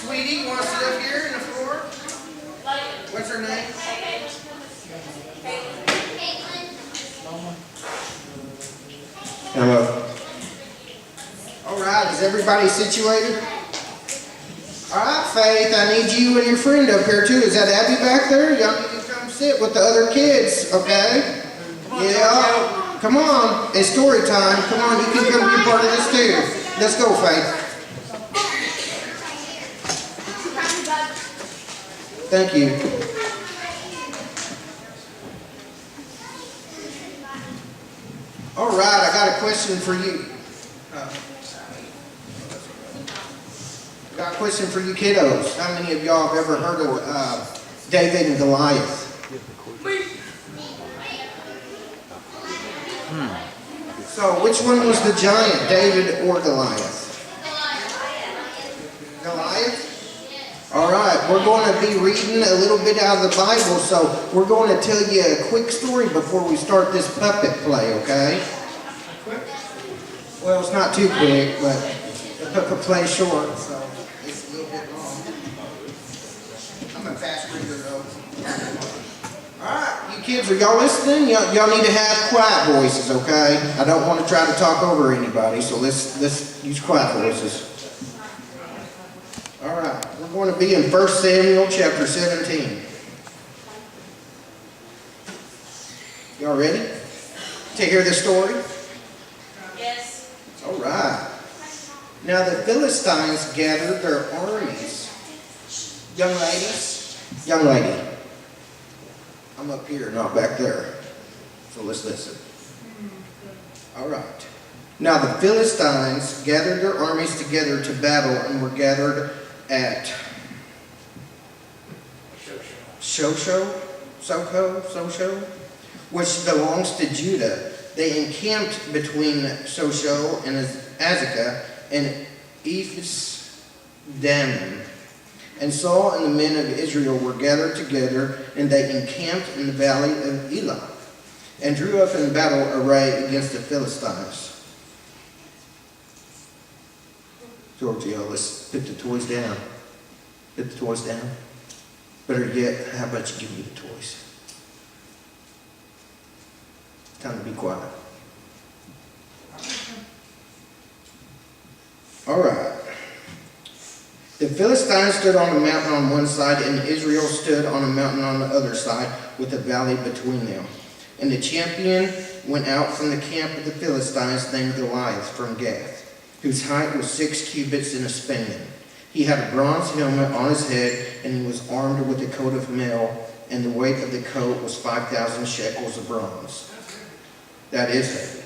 Sweetie, you want to sit up here on the floor? What's her name? Hello. All right, is everybody situated? All right, Faith, I need you and your friend up here too. Is that Abby back there? Y'all need to come sit with the other kids, okay? Yeah. Come on, it's story time. Come on, you can come be a part of this too. Let's go, Faith. Thank you. All right, I got a question for you. Got a question for you kiddos. How many of y'all have ever heard of David and Goliath? So, which one was the giant, David or Goliath? Goliath? All right, we're going to be reading a little bit out of the Bible, so we're going to tell you a quick story before we start this puppet play, okay? Well, it's not too quick, but the puppet play is short, so it's a little bit long. I'm a fast reader, though. All right, you kids, are y'all listening? Y'all need to have quiet voices, okay? I don't want to try to talk over anybody, so let's use quiet voices. All right, we're going to be in 1 Samuel chapter 17. Y'all ready to hear the story? Yes. All right. Now the Philistines gathered their armies. Young lady. I'm up here, not back there. So let's listen. All right. Now the Philistines gathered their armies together to battle and were gathered at Sosho, which belongs to Judah. They encamped between Sosho and Azekah and Ephes-Dammim. And Saul and the men of Israel were gathered together, and they encamped in the valley of Elah, and drew up in battle array against the Philistines. Georgia, let's put the toys down. Put the toys down. Better yet, how about you give me the toys? Time to be quiet. All right. The Philistines stood on a mountain on one side, and Israel stood on a mountain on the other side, with a valley between them. And the champion went out from the camp of the Philistines, named Goliath, from Gath, whose height was 6 cubits and a span. He had a bronze helmet on his head, and he was armed with a coat of mail, and the weight of the coat was 5,000 shekels of bronze. That is heavy.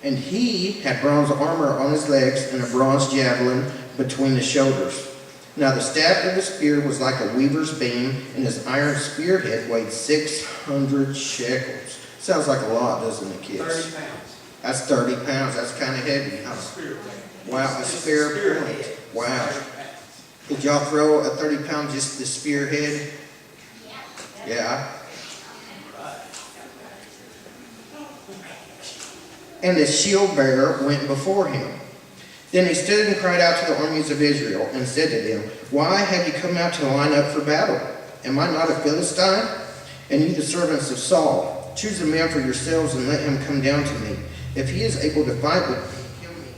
And he had bronze armor on his legs, and a bronze javelin between the shoulders. Now the staff of the spear was like a weaver's beam, and his iron spearhead weighed 600 shekels. Sounds like a lot, doesn't it, kids? 30 pounds. That's 30 pounds. That's kind of heavy, huh? Wow, a spear point. Wow. Did y'all throw a 30-pound just the spearhead? Yeah. And the shield bearer went before him. Then he stood and cried out to the armies of Israel and said to them, "Why have you come out to line up for battle? Am I not a Philistine? And you the servants of Saul, choose a man for yourselves and let him come down to me. If he is able to fight with me and kill me,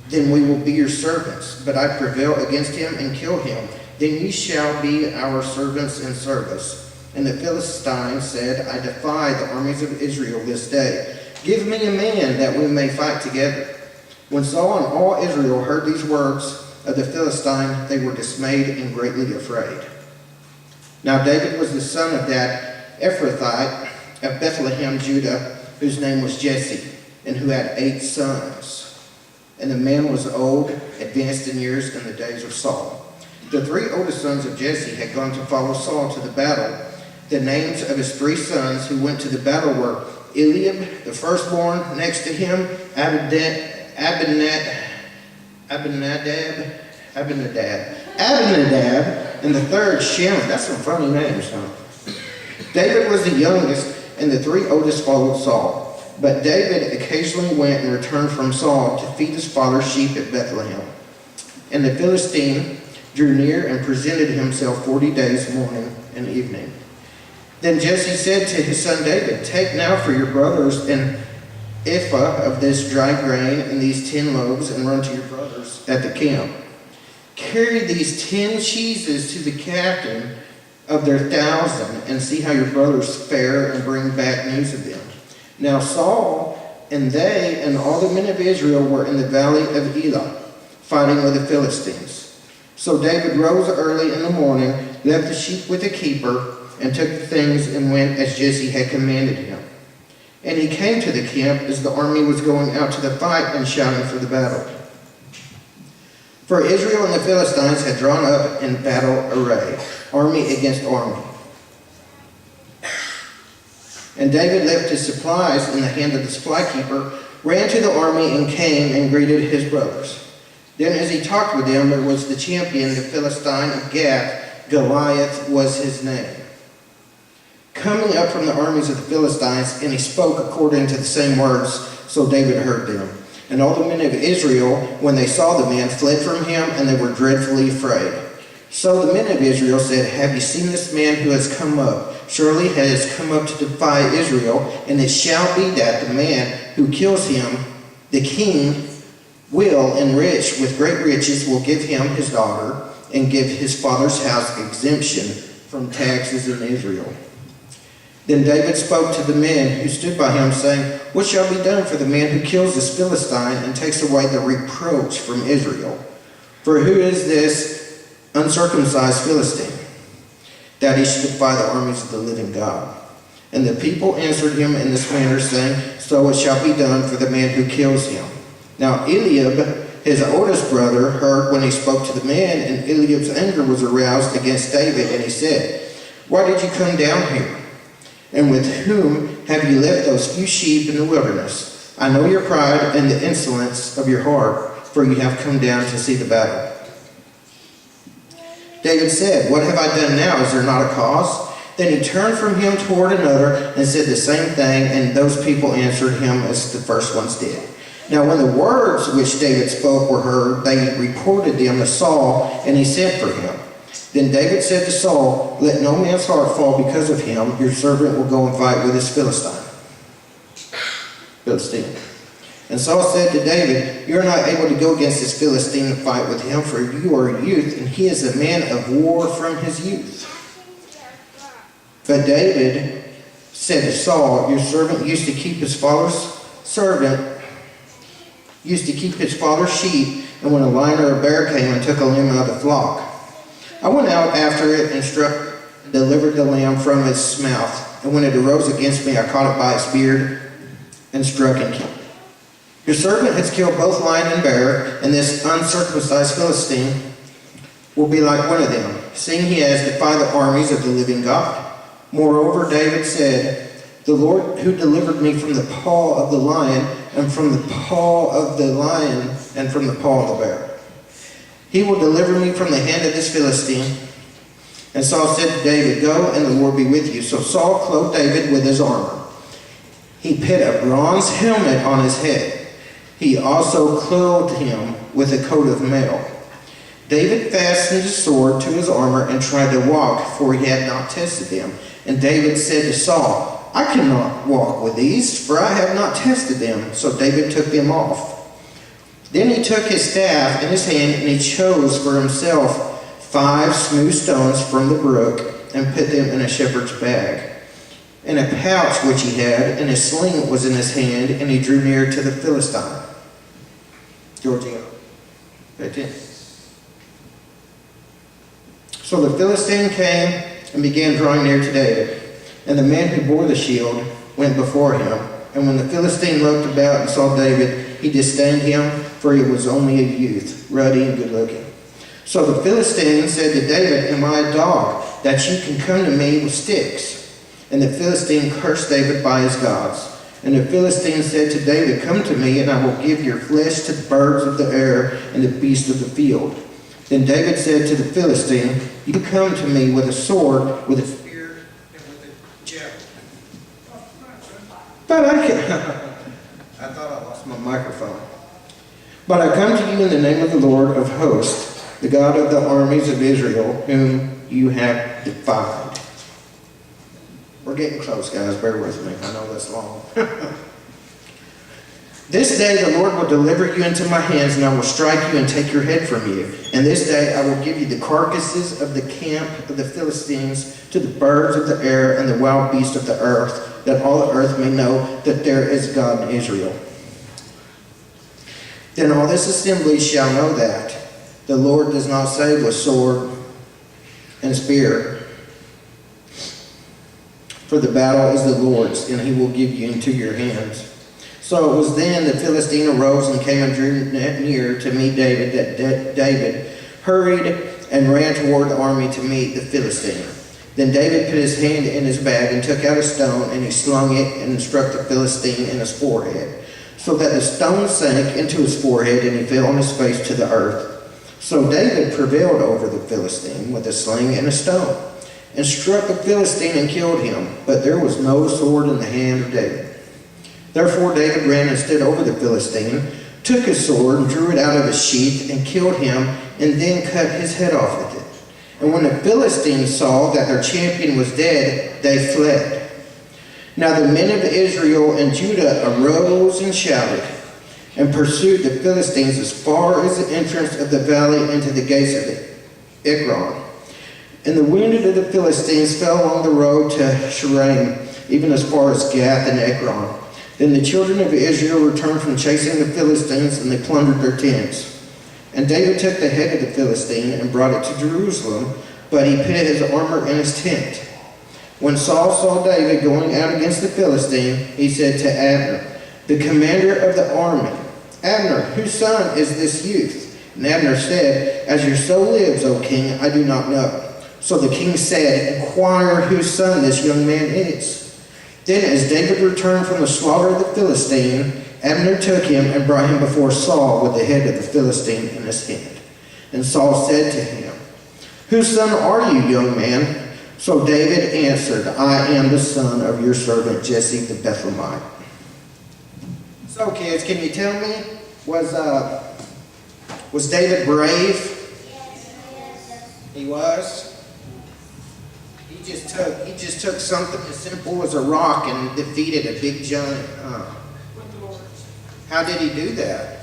then we will be your servants. But I prevail against him and kill him, then ye shall be our servants in service." And the Philistine said, "I defy the armies of Israel this day. Give me a man that we may fight together." When Saul and all Israel heard these words of the Philistine, they were dismayed and greatly afraid. Now David was the son of that Ephrathite of Bethlehem, Judah, whose name was Jesse, and who had 8 sons. And the man was old, advanced in years in the days of Saul. The 3 oldest sons of Jesse had gone to follow Saul to the battle. The names of his 3 sons who went to the battle were Eliab, the firstborn, next to him Abinadab, and the third Shimon. That's some funny names, huh? David was the youngest, and the 3 oldest followed Saul. But David occasionally went and returned from Saul to feed his father's sheep at Bethlehem. And the Philistine drew near and presented himself 40 days, morning and evening. Then Jesse said to his son David, "Take now for your brothers an ephah of this dry grain and these 10 loaves, and run to your brothers at the camp. Carry these 10 cheeses to the captain of their 1,000, and see how your brothers fare, and bring back news of them." Now Saul and they and all the men of Israel were in the valley of Elah, fighting with the Philistines. So David rose early in the morning, left the sheep with the keeper, and took the things and went as Jesse had commanded him. And he came to the camp as the army was going out to the fight and shouting for the battle. For Israel and the Philistines had drawn up in battle array, army against army. And David left his supplies in the hand of the supply keeper, ran to the army, and came and greeted his brothers. Then as he talked with them, there was the champion, the Philistine of Gath, Goliath was his name, coming up from the armies of the Philistines, and he spoke according to the same words, so David heard them. And all the men of Israel, when they saw the man, fled from him, and they were dreadfully afraid. So the men of Israel said, "Have you seen this man who has come up? Surely he has come up to defy Israel, and it shall be that the man who kills him, the king will, enrich with great riches, will give him his daughter, and give his father's house exemption from taxes in Israel." Then David spoke to the men who stood by him, saying, "What shall be done for the man who kills this Philistine and takes away the reproach from Israel? For who is this uncircumcised Philistine, that he should defy the armies of the living God?" And the people answered him in this manner, saying, "So it shall be done for the man who kills him." Now Eliab, his oldest brother, heard when he spoke to the man, and Eliab's anger was aroused against David, and he said, "Why did you come down here? And with whom have you left those few sheep in the wilderness? I know your pride and the insolence of your heart, for you have come down to see the battle." David said, "What have I done now? Is there not a cause?" Then he turned from him toward another and said the same thing, and those people answered him as the first ones did. Now when the words which David spoke were heard, they reported them to Saul, and he sent for him. Then David said to Saul, "Let no man's heart fall because of him. Your servant will go and fight with this Philistine." And Saul said to David, "You are not able to go against this Philistine and fight with him, for you are a youth, and he is a man of war from his youth." But David said to Saul, "Your servant used to keep his father's sheep, and when a lion or a bear came and took a lamb out of the flock, I went out after it and struck and delivered the lamb from its mouth. And when it arose against me, I caught it by its beard and struck and killed it." Your servant has killed both lion and bear, and this uncircumcised Philistine will be like one of them, seeing he has defied the armies of the living God. Moreover, David said, the Lord who delivered me from the paw of the lion, and from the paw of the lion, and from the paw of the bear. He will deliver me from the hand of this Philistine. And Saul said to David, go, and the Lord be with you. So Saul clothed David with his armor. He put a bronze helmet on his head. He also clothed him with a coat of mail. David fastened his sword to his armor and tried to walk, for he had not tested them. And David said to Saul, I cannot walk with these, for I have not tested them. So David took them off. Then he took his staff in his hand, and he chose for himself 5 smooth stones from the brook, and put them in a shepherd's bag, in a pouch which he had, and a sling was in his hand, and he drew near to the Philistine. Georgia, pay attention. So the Philistine came and began drawing near to David, and the man who bore the shield went before him. And when the Philistine looked about and saw David, he disdained him, for he was only a youth, ruddy and good-looking. So the Philistine said to David, am I a dog, that you can come to me with sticks? And the Philistine cursed David by his gods. And the Philistine said to David, come to me, and I will give your flesh to the birds of the air and the beasts of the field. Then David said to the Philistine, you come to me with a sword, with a spear, and with a javelin. But I thought I lost my microphone. But I come to you in the name of the Lord of hosts, the God of the armies of Israel, whom you have defied. We're getting close, guys. Bear with me. I know that's long. This day the Lord will deliver you into my hands, and I will strike you and take your head from you. And this day I will give you the carcasses of the camp of the Philistines to the birds of the air and the wild beasts of the earth, that all the earth may know that there is God in Israel. Then all this assembly shall know that the Lord does not save with sword and spear, for the battle is the Lord's, and he will give you into your hands. So it was then the Philistine arose and came and drew near to meet David, that David hurried and ran toward the army to meet the Philistine. Then David put his hand in his bag and took out a stone, and he slung it and struck the Philistine in his forehead, so that the stone sank into his forehead, and he fell on his face to the earth. So David prevailed over the Philistine with a sling and a stone, and struck the Philistine and killed him. But there was no sword in the hand of David. Therefore David ran and stood over the Philistine, took his sword and drew it out of his sheath, and killed him, and then cut his head off with it. And when the Philistines saw that their champion was dead, they fled. Now the men of Israel and Judah arose and shouted, and pursued the Philistines as far as the entrance of the valley into the gates of the Ekron. And the wounded of the Philistines fell along the road to Shaaraim, even as far as Gath and Ekron. Then the children of Israel returned from chasing the Philistines, and they plundered their tents. And David took the head of the Philistine and brought it to Jerusalem, but he put his armor in his tent. When Saul saw David going out against the Philistine, he said to Abner, the commander of the army, Abner, whose son is this youth? And Abner said, as your soul lives, O king, I do not know. So the king said, inquire whose son this young man is. Then as David returned from the slaughter of the Philistine, Abner took him and brought him before Saul with the head of the Philistine in his hand. And Saul said to him, whose son are you, young man? So David answered, I am the son of your servant Jesse the Bethlehemite. So kids, can you tell me, was David brave? Yes. He was? He just took something as simple as a rock and defeated a big giant. How did he do that?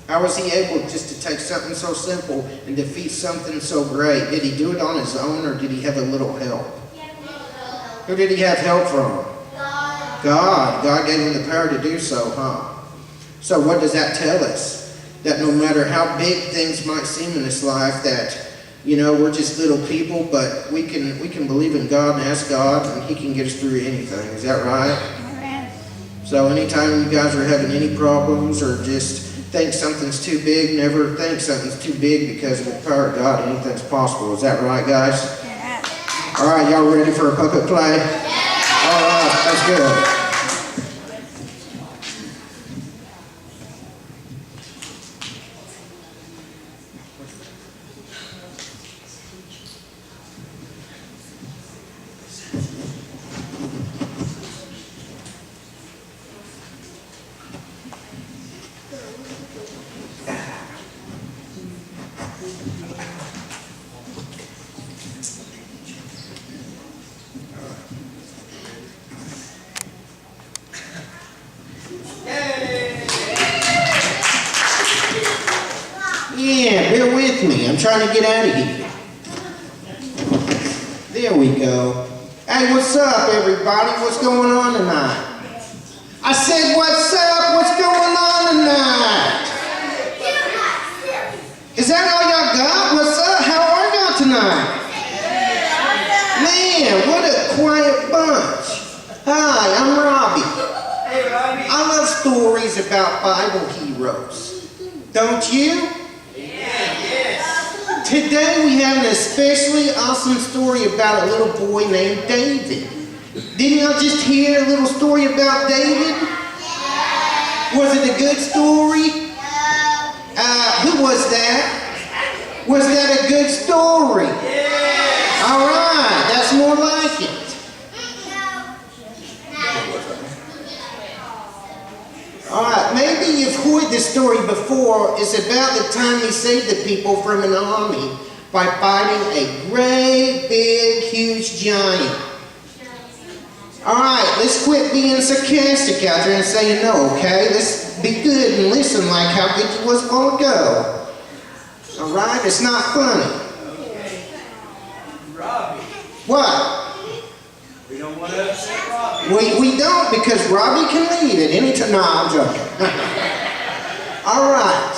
How was he able just to take something so simple and defeat something so great? Did he do it on his own, or did he have a little help? Who did he have help from? God. God gave him the power to do so, huh? So what does that tell us? That no matter how big things might seem in this life, that, you know, we're just little people, but we can believe in God and ask God, and he can get us through anything. Is that right? So anytime you guys are having any problems or just think something's too big, never think something's too big, because with the power of God, anything's possible. Is that right, guys? Yeah. All right, y'all ready for a puppet play? All right, that's good. Yeah, bear with me. I'm trying to get out of here. There we go. Hey, what's up, everybody? What's going on tonight? I said, what's up? What's going on tonight? Is that all y'all got? What's up? How are y'all tonight? Man, what a quiet bunch. Hi, I'm Robbie. Hey, Robbie. I love stories about Bible heroes. Don't you? Yes. Today we have an especially awesome story about a little boy named David. Didn't y'all just hear a little story about David? Was it a good story? Who was that? Was that a good story? All right, that's more like it. Alright, maybe you've heard this story before. It's about the time he saved the people from an army by fighting a great, big, huge giant. Alright, let's quit being sarcastic out there and saying no, okay? Let's be good and listen like how good you was a while ago. Alright, it's not funny. Robbie. What? We don't want to upset Robbie. We don't, because Robbie can lead at any time. No, I'm joking. All right.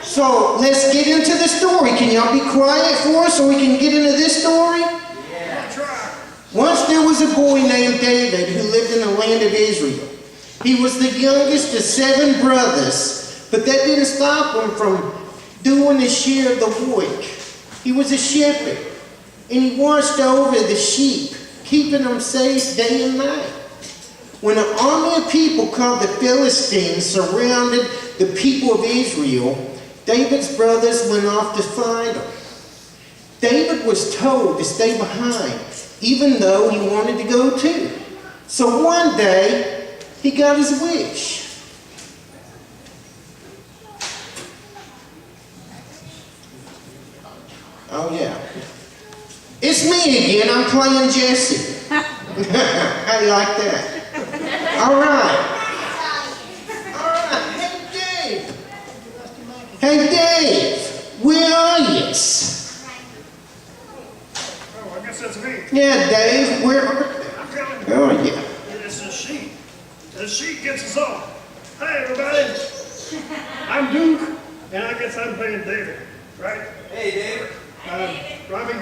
So let's get into the story. Can y'all be quiet for us so we can get into this story? Yeah. Try. Once there was a boy named David who lived in the land of Israel. He was the youngest of 7 brothers, but that didn't stop him from doing his share of the work. He was a shepherd, and he watched over the sheep, keeping them safe day and night. When an army of people called the Philistines surrounded the people of Israel, David's brothers went off to fight them. David was told to stay behind, even though he wanted to go too. So one day, he got his wish. Oh yeah. It's me again, I'm playing Jesse. How do you like that? All right. Hey Dave. Hey Dave, where are you? Oh, I guess that's me. Yeah, Dave, where are you? I'm coming. Oh yeah. It's a sheep. The sheep gets us all. Hi, everybody. I'm Duke, and I guess I'm playing David, right? Hey, David. Robbie?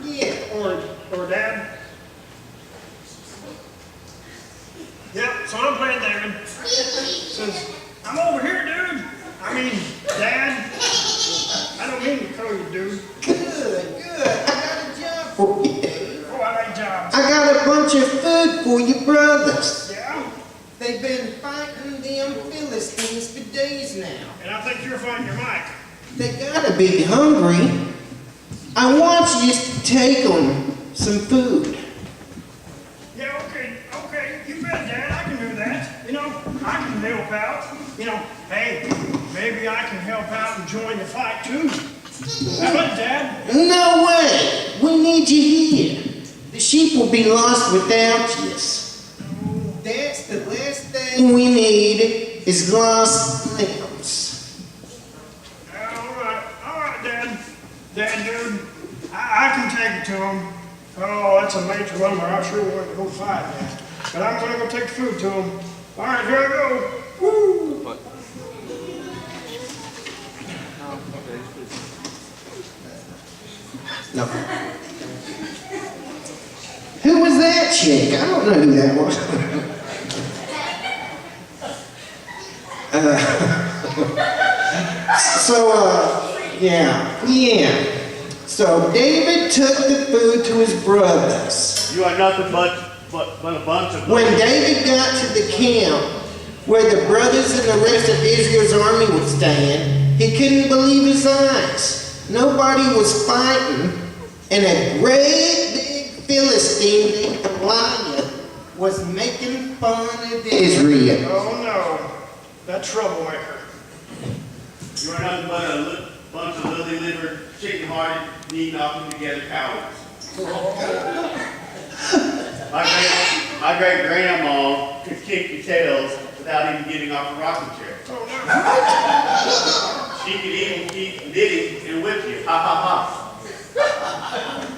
Yeah. Or Dad? Yep, so I'm playing David. Says, I'm over here, dude. I mean, Dad. I don't mean to call you dude. Good. I got a job for you, Dave. Oh, I like jobs. I got a bunch of food for your brothers. Yeah? They've been fighting them Philistines for days now. And I think you're fighting your mic. They gotta be hungry. I want you to take them some food. Yeah, okay, you bet, Dad, I can do that. You know, I can help out. You know, hey, maybe I can help out and join the fight too. How about it, Dad? No way! We need you here. The sheep will be lost without you. That's the last thing we need is lost lambs. All right, Dad. Dad, dude, I can take it to him. Oh, that's a major lumber. I sure want to go fight that. But I'm going to go take the food to him. All right, here I go. Woo! No. Who was that chick? I don't know who that was. Yeah. So David took the food to his brothers. You are nothing but a bunch of... When David got to the camp where the brothers and the rest of Israel's army would stand, he couldn't believe his eyes. Nobody was fighting, and a great big Philistine named Goliath was making fun of Israel. Oh no, that troublemaker. You are nothing but a bunch of lily-livered, chicken-hearted, knee-knocking together cowards. My great-grandma could kick your tails without even getting off a rocking chair. She could even keep knitting and whip you. Ha ha ha.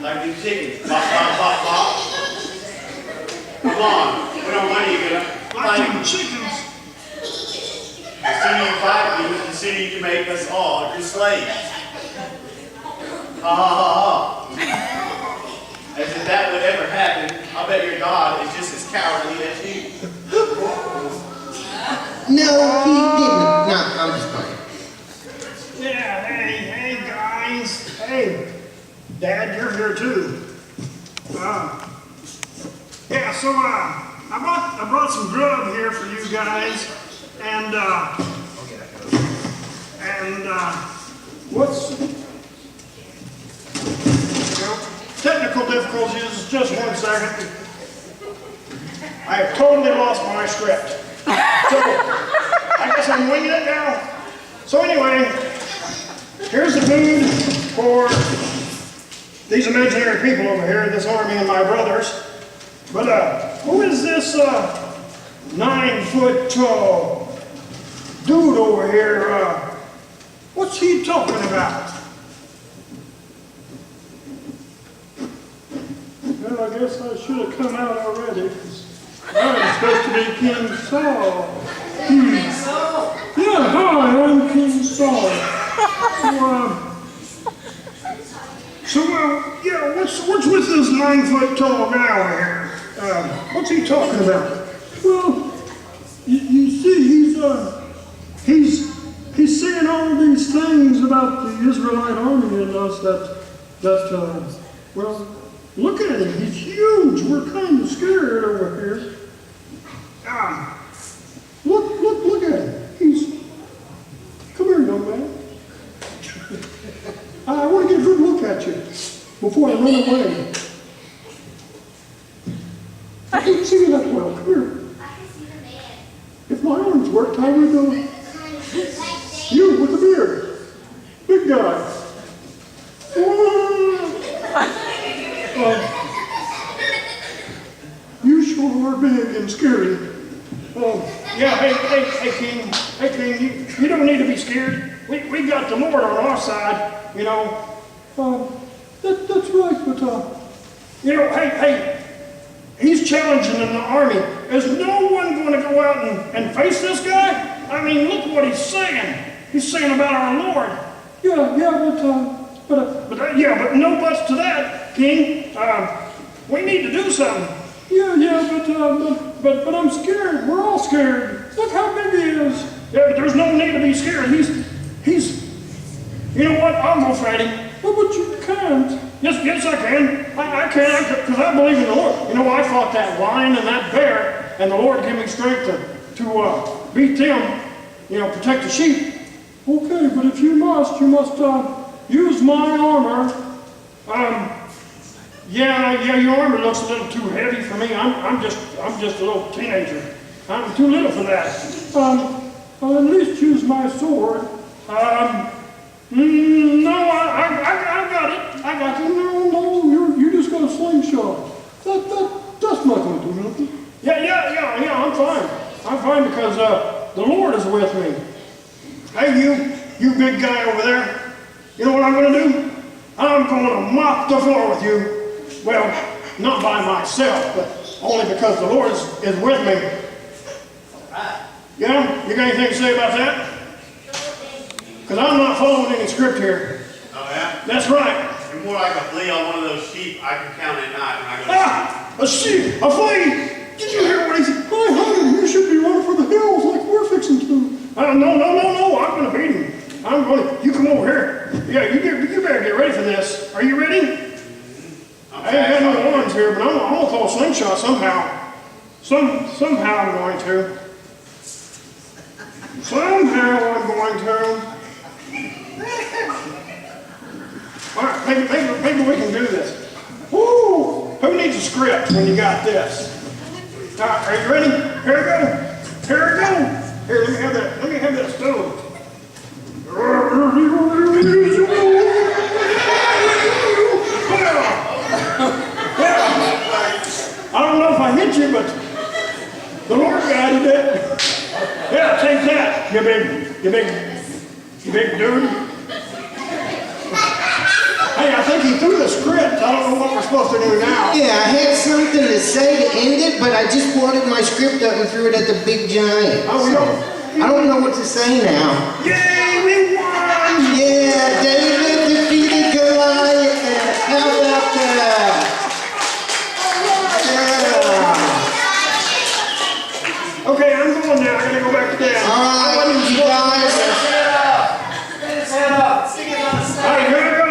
Like these chickens. Bop, bop, bop, bop. Come on. What more money you gonna Like chickens. The sooner you fight me, the sooner you can make us all your slaves. Ha ha ha ha. As if that would ever happen, I'll bet your God is just as cowardly as you. No, he didn't. No, I'm just playing. Yeah, hey guys. Hey, Dad, you're here too. Yeah, so I brought some grub here for you guys, and what's technical difficulties? Just 1 second. I have totally lost my script. So I guess I'm winging it now. So anyway, here's the food for these imaginary people over here, this army and my brothers. But who is this 9-foot tall dude over here? What's he talking about? Well, I guess I should have come out already. I'm supposed to be King Saul. Yeah, hi, I'm King Saul. Yeah, what's with this 9-foot tall guy over here? What's he talking about? Well, you see, he's saying all these things about the Israelite army and us well, look at him, he's huge. We're kind of scared over here. Look at him. Come here, young man. I want to get a good look at you before I run away. I can't see you that well. Come here. I can see the man. If my arms worked, I would know. You with the beard. Big guy. You sure are big and scary. Yeah, hey, King. Hey, King, you don't need to be scared. We got the Lord on our side, you know. That's right, but, you know, hey, he's challenging in the army. Is no one going to go out and face this guy? I mean, look what he's saying. He's saying about our Lord. But no buts to that, King. We need to do something. But I'm scared. We're all scared. Look how big he is. Yeah, but there's no need to be scared. He's. You know what? I'll go fight him. Well, but you can't. Yes, I can. I can, because I believe in the Lord. You know, I fought that lion and that bear, and the Lord gave me strength to beat them, you know, protect the sheep. Okay, but if you must use my armor. Yeah, your armor looks a little too heavy for me. I'm just a little teenager. I'm too little for that. I'll at least use my sword. No, I got it. I got it. No, you just got a slingshot. That's not going to do nothing. Yeah, I'm fine. I'm fine because the Lord is with me. Hey, you big guy over there. You know what I'm going to do? I'm going to mop the floor with you. Well, not by myself, but only because the Lord is with me. Yeah? You got anything to say about that? Because I'm not following any script here. Oh, yeah? That's right. You're more like a flea on one of those sheep I can count at night when I go to sleep. A sheep! A flea! Did you hear what he said? Hi, honey, you should be running for the hills like we're fixing to. No, I'm going to beat him. I'm going to, you come over here. Yeah, you better get ready for this. Are you ready? I ain't got no arms here, but I'm gonna call Slingshot somehow. Somehow I'm going to. Somehow I'm going to. All right, maybe we can do this. Woo! Who needs a script when you got this? All right, are you ready? Here we go. Here we go. Here, let me have that. Let me have that stove. I don't know if I hit you, but the Lord guided it. Yeah, take that, you big dude. Hey, I think he threw the script. I don't know what we're supposed to do now. Yeah, I had something to say to end it, but I just wadded my script up and threw it at the big giant. Oh, we don't. I don't know what to say now. Yay, we won! Yeah, David defeated Goliath. How about that? Yeah. Okay, I'm going now. I gotta go back to bed. All right, you guys. All right, here I go.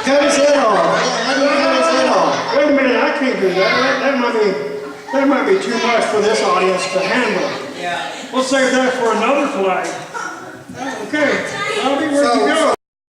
Cut his head off. How do you cut his head off? Wait a minute, I can't do that. That might be too much for this audience to handle. Yeah. We'll save that for another play. Okay, I'll be where you go.